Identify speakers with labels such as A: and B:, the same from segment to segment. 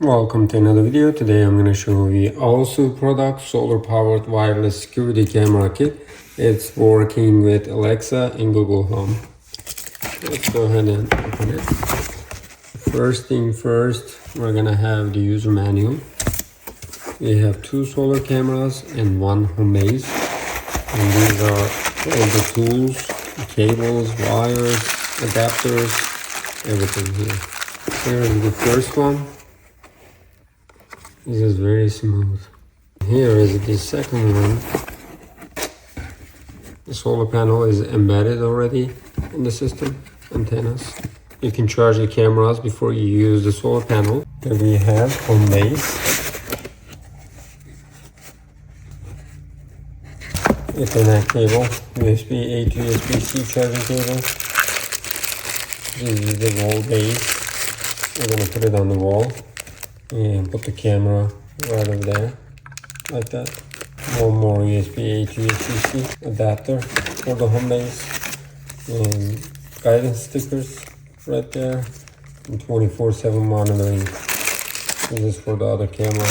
A: Welcome to another video. Today I'm going to show you aosu product, solar powered wireless security camera kit. It's working with Alexa and Google Home. Let's go ahead and open it. First thing first, we're going to have the user manual. We have two solar cameras and one Homebase. And these are all the tools, the cables, wires, adapters, everything here. Here is the first one. This is very smooth. Here is the second one. The solar panel is embedded already in the system, antennas. You can charge the cameras before you use the solar panel. Here we have Homebase. Ethernet cable, USB A to USB-C charging cable. This is the wall base. We're going to put it on the wall and put the camera right over there, like that. One more USB A to USB-C adapter for the Homebase, and guidance stickers right there, and 24/7 monitoring. This is for the other camera,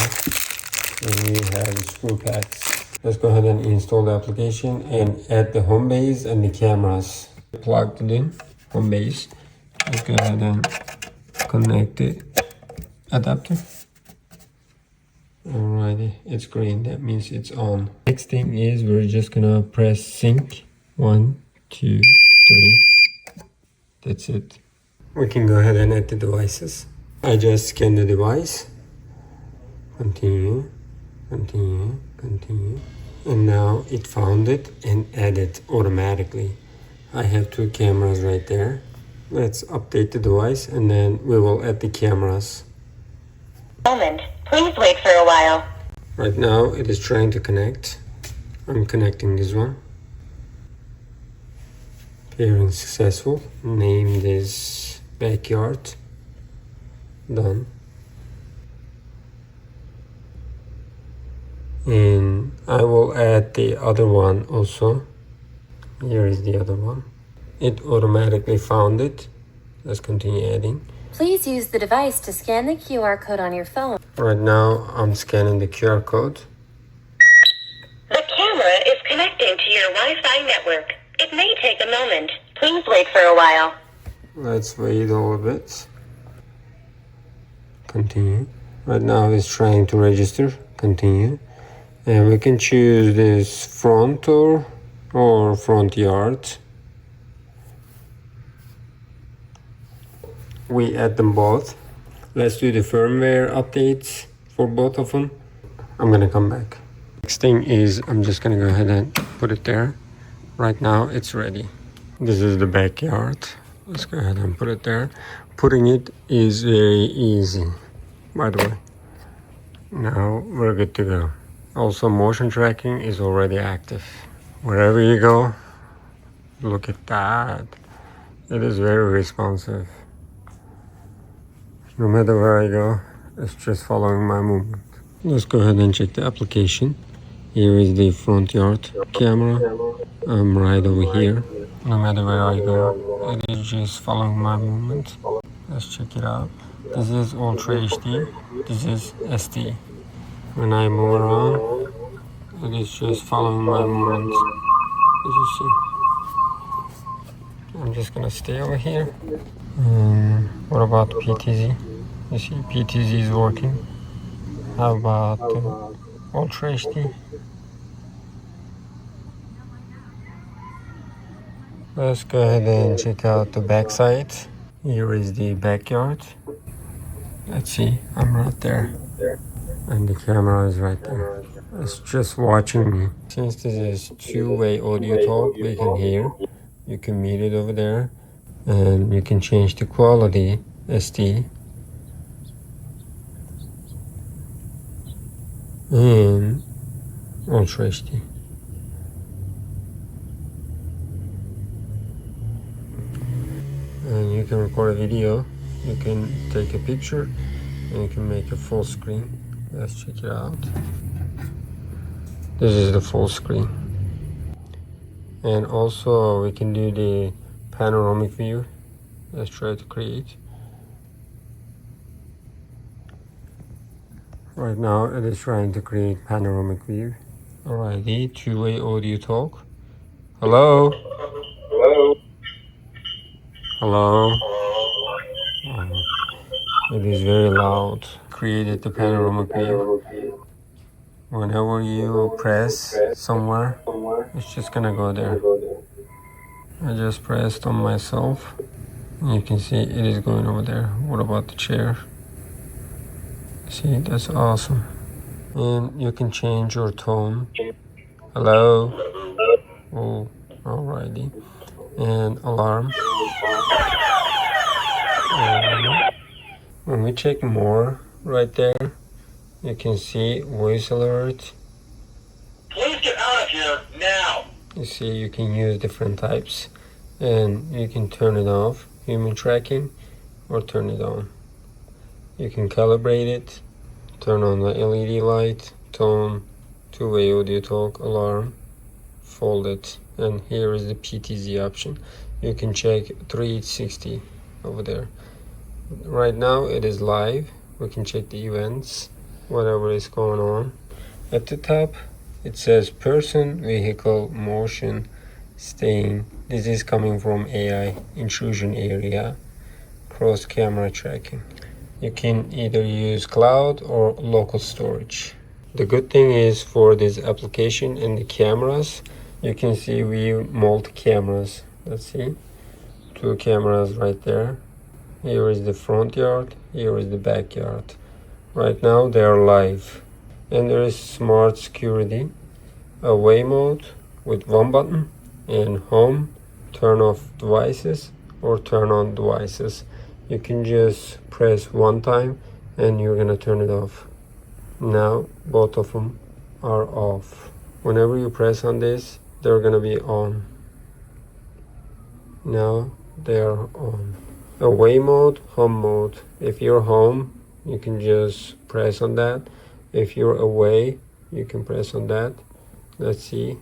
A: and we have the screw packs. Let's go ahead and install the application and add the Homebase and the cameras. Plugged it in, Homebase. Let's go ahead and connect it. Adapter. Alrighty, it's green, that means it's on. Next thing is we're just gonna press sync. 1, 2, 3. That's it. We can go ahead and add the devices. I just scanned the device. Continue, continue, continue. And now it found it and added automatically. I have two cameras right there. Let's update the device and then we will add the cameras.
B: Moment. Please wait for a while.
A: Right now it is trying to connect. I'm connecting this one. Pairing successful. Name this backyard. Done. And I will add the other one also. Here is the other one. It automatically found it. Let's continue adding.
C: Please use the device to scan the QR code on your phone.
A: Right now, I'm scanning the QR code.
B: The camera is connecting to your Wi-Fi network. It may take a moment. Please wait for a while.
A: Let's wait a little bit. Continue. Right now, it's trying to register. Continue. And we can choose this front door or front yard. We add them both. Let's do the firmware updates for both of them. I'm gonna come back. Next thing is I'm just gonna go ahead and put it there. Right now it's ready. This is the backyard. Let's go ahead and put it there. Putting it is very easy, by the way. Now we're good to go. Also, motion tracking is already active. Wherever you go, look at that. It is very responsive. No matter where I go, it's just following my movement. Let's go ahead and check the application. Here is the front yard camera. I'm right over here. No matter where I go, it is just following my movement. Let's check it out. This is Ultra HD. This is SD. When I move around, it is just following my movement. As you see. I'm just gonna stay over here. What about PTZ? You see, PTZ is working. How about Ultra HD? Let's go ahead and check out the backside. Here is the backyard. Let's see, I'm right there. And the camera is right there. It's just watching me. Since this is two-way audio talk, we can hear. You can mute it over there. And you can change the quality, SD. And Ultra HD. And you can record a video, you can take a picture, and you can make a full screen. Let's check it out. This is the full screen. And also we can do the panoramic view. Let's try to create. Right now it is trying to create panoramic view. Alrighty, two-way audio talk. Hello?
D: Hello?
A: Hello? It is very loud. Created the panoramic view. Whenever you press somewhere, it's just gonna go there. I just pressed on myself. You can see it is going over there. What about the chair? See, that's awesome. And you can change your tone. Hello? Oh, alrighty. And alarm. And when we check more right there, you can see voice alert.
D: Please get out of here now!
A: You see, you can use different types. And you can turn it off, human tracking, or turn it on. You can calibrate it, turn on the LED light, tone, two-way audio talk, alarm, fold it, and here is the PTZ option. You can check 360 over there. Right now it is live. We can check the events, whatever is going on. At the top it says person, vehicle, motion, staying. This is coming from AI, intrusion area, cross camera tracking. You can either use cloud or local storage. The good thing is for this application and the cameras, you can see we multi cameras. Let's see, 2 cameras right there. Here is the front yard, here is the backyard. Right now they are live. And there is smart security, away mode with 1 button, and home, turn off devices or turn on devices. You can just press 1 time and you're gonna turn it off. Now both of them are off. Whenever you press on this, they're gonna be on. Now they are on. Away mode, home mode. If you're home, you can just press on that. If you're away, you can press on that. Let's see.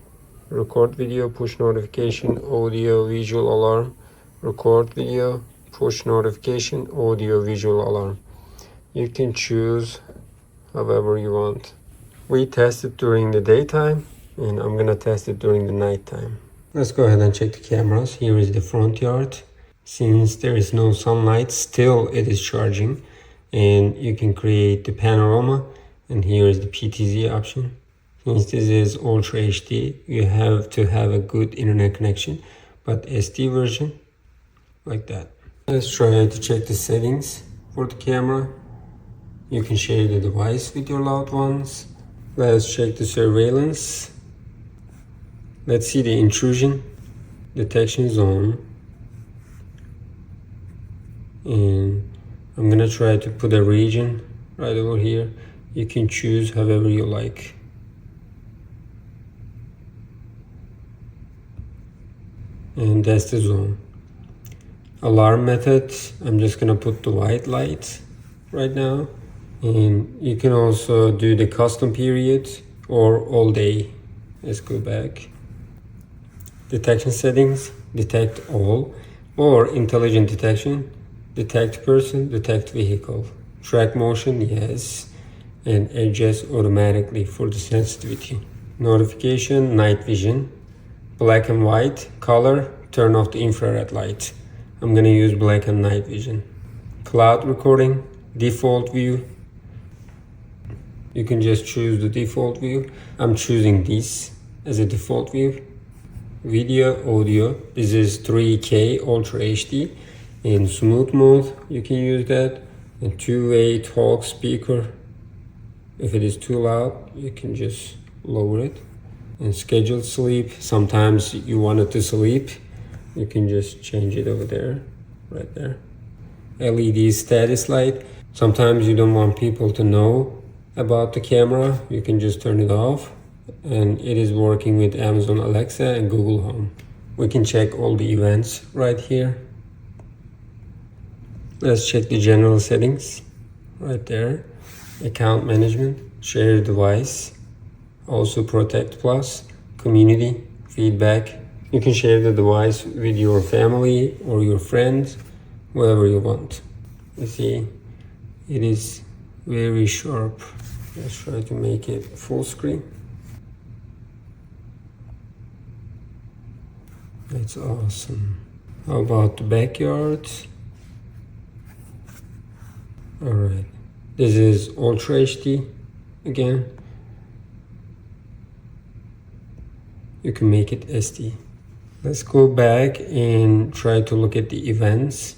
A: Record video, push notification, audio, visual alarm. Record video, push notification, audio, visual alarm. You can choose however you want. We test it during the daytime, and I'm gonna test it during the nighttime. Let's go ahead and check the cameras. Here is the front yard. Since there is no sunlight, still it is charging, and you can create the panorama, and here is the PTZ option. Since this is Ultra HD, you have to have a good internet connection, but SD version, like that. Let's try to check the settings for the camera. You can share the device with your loved ones. Let's check the surveillance. Let's see the intrusion detection zone. And I'm gonna try to put a region right over here. You can choose however you like. And that's the zone. Alarm method, I'm just gonna put the white light right now. And you can also do the custom period or all day. Let's go back. Detection settings, detect all, or intelligent detection, detect person, detect vehicle. Track motion, yes, and adjust automatically for the sensitivity. Notification, night vision, black and white, color, turn off the infrared light. I'm gonna use black and night vision. Cloud recording, default view. You can just choose the default view. I'm choosing this as a default view. Video, audio, this is 3K Ultra HD. In smooth mode, you can use that. And two-way talk speaker. If it is too loud, you can just lower it. And scheduled sleep, sometimes you want it to sleep, you can just change it over there, right there. LED status light, sometimes you don't want people to know about the camera, you can just turn it off. And it is working with Amazon Alexa and Google Home. We can check all the events right here. Let's check the general settings right there. Account management, share device, also protect plus, community, feedback. You can share the device with your family or your friends, whoever you want. You see, it is very sharp. Let's try to make it full screen. That's awesome. How about the backyard? Alright, this is Ultra HD again. You can make it SD. Let's go back and try to look at the events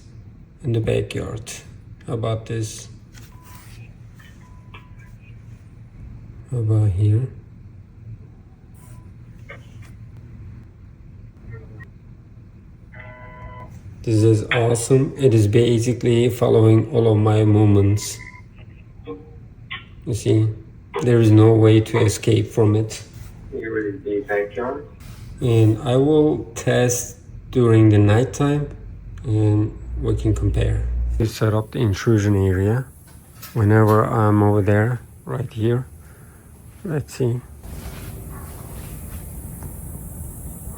A: in the backyard. How about this? How about here? This is awesome. It is basically following all of my movements. You see, there is no way to escape from it. Here is the backyard. And I will test during the nighttime and we can compare. We set up the intrusion area. Whenever I'm over there, right here. Let's see.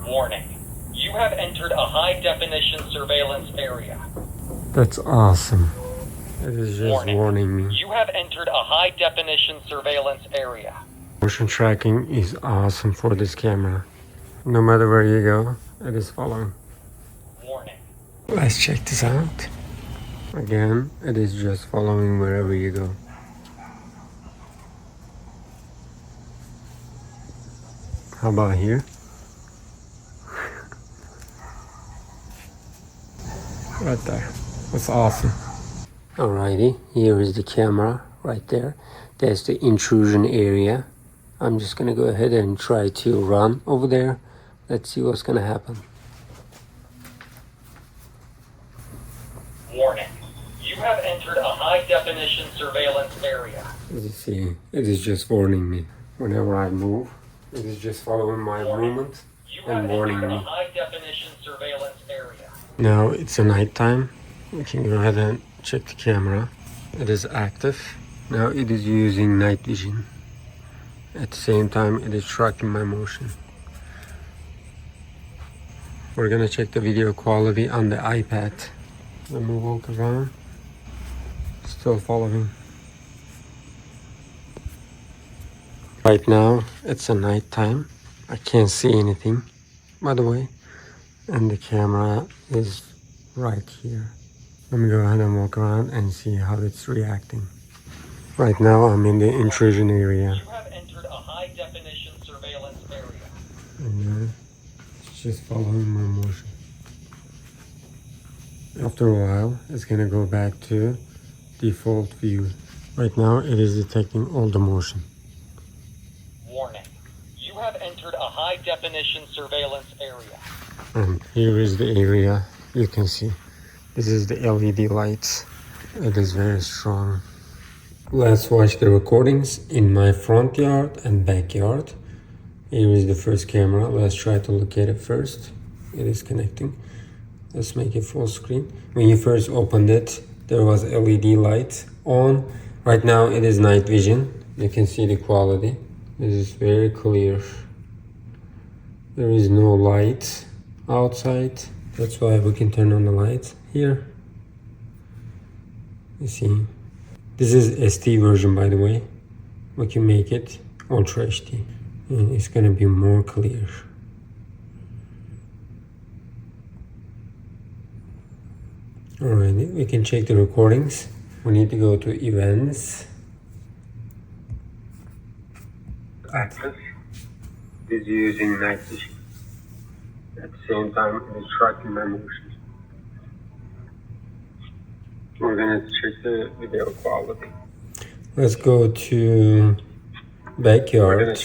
E: Warning. You have entered a high-definition surveillance area.
A: That's awesome. It is just warning me.
E: You have entered a high-definition surveillance area.
A: Motion tracking is awesome for this camera. No matter where you go, it is following.
E: Warning.
A: Let's check this out. Again, it is just following wherever you go. How about here? Right there. That's awesome. Alrighty, here is the camera right there. That's the intrusion area. I'm just gonna go ahead and try to run over there. Let's see what's gonna happen.
E: Warning. You have entered a high-definition surveillance area.
A: As you see, it is just warning me. Whenever I move, it is just following my movement and warning me.
E: A high-definition surveillance area.
A: Now it's a nighttime. We can go ahead and check the camera. It is active. Now it is using night vision. At the same time, it is tracking my motion. We're gonna check the video quality on the iPad. Let me walk around. Still following. Right now, it's a nighttime. I can't see anything, by the way. And the camera is right here. Let me go ahead and walk around and see how it's reacting. Right now I'm in the intrusion area.
E: You have entered a high-definition surveillance area.
A: And it's just following my motion. After a while, it's gonna go back to default view. Right now it is detecting all the motion.
E: Warning. You have entered a high-definition surveillance area.
A: And here is the area you can see. This is the LED lights. It is very strong. Let's watch the recordings in my front yard and backyard. Here is the first camera. Let's try to look at it first. It is connecting. Let's make it full screen. When you first opened it, there was LED light on. Right now it is night vision. You can see the quality. This is very clear. There is no light outside. That's why we can turn on the lights here. You see, this is SD version, by the way. We can make it Ultra HD and it's gonna be more clear. Alright, we can check the recordings. We need to go to events. Access is using night vision. At the same time, it is tracking my motion. We're gonna check the video quality. Let's go to backyard.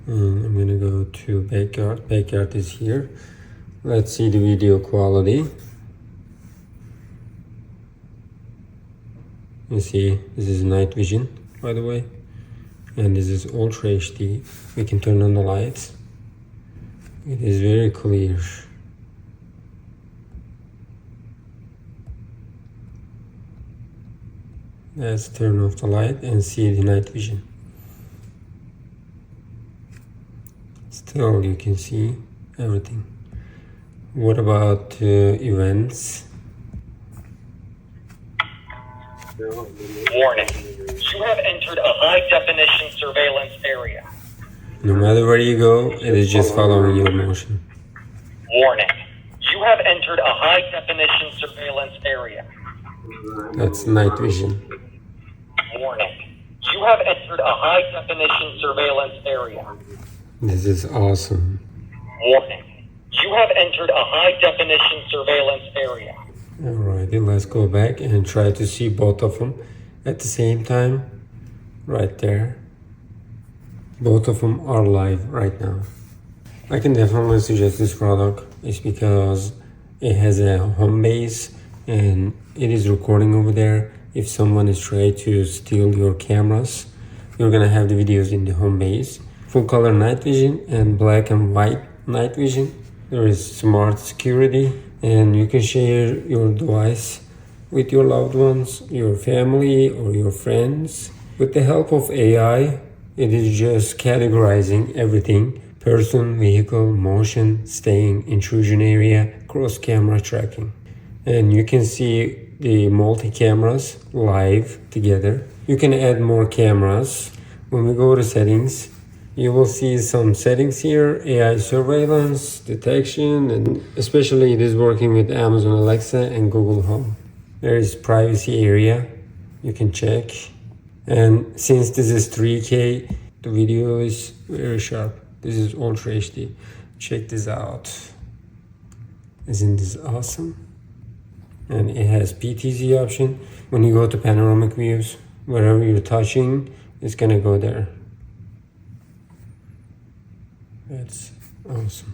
A: I'm gonna go to backyard. Backyard is here. Let's see the video quality. You see, this is night vision, by the way. And this is Ultra HD. We can turn on the lights. It is very clear. Let's turn off the light and see the night vision. Still, you can see everything. What about events?
E: Warning. You have entered a high-definition
A: No matter where you go, it is just following your motion.
E: Warning. You have entered a high-definition surveillance area.
A: That's night vision.
E: Warning. You have entered a high-definition surveillance area.
A: This is awesome.
E: Warning. You have entered a high-definition surveillance area.
A: Alrighty, let's go back and try to see both of them at the same time. Right there. Both of them are live right now. I can definitely suggest this product. It's because it has a home base and it is recording over there. If someone is trying to steal your cameras, you're gonna have the videos in the home base. Full color night vision and black and white night vision. There is smart security and you can share your device with your loved ones, your family or your friends. With the help of AI, it is just categorizing everything: person, vehicle, motion, staying, intrusion area, cross camera tracking. And you can see the multi-cameras live together. You can add more cameras. When we go to settings, you will see some settings here: AI surveillance, detection, and especially it is working with Amazon Alexa and Google Home. There is privacy area, you can check. And since this is 3K, the video is very sharp. This is Ultra HD. Check this out. Isn't this awesome? And it has PTZ option. When you go to panoramic views, wherever you're touching, it's gonna go there. That's awesome.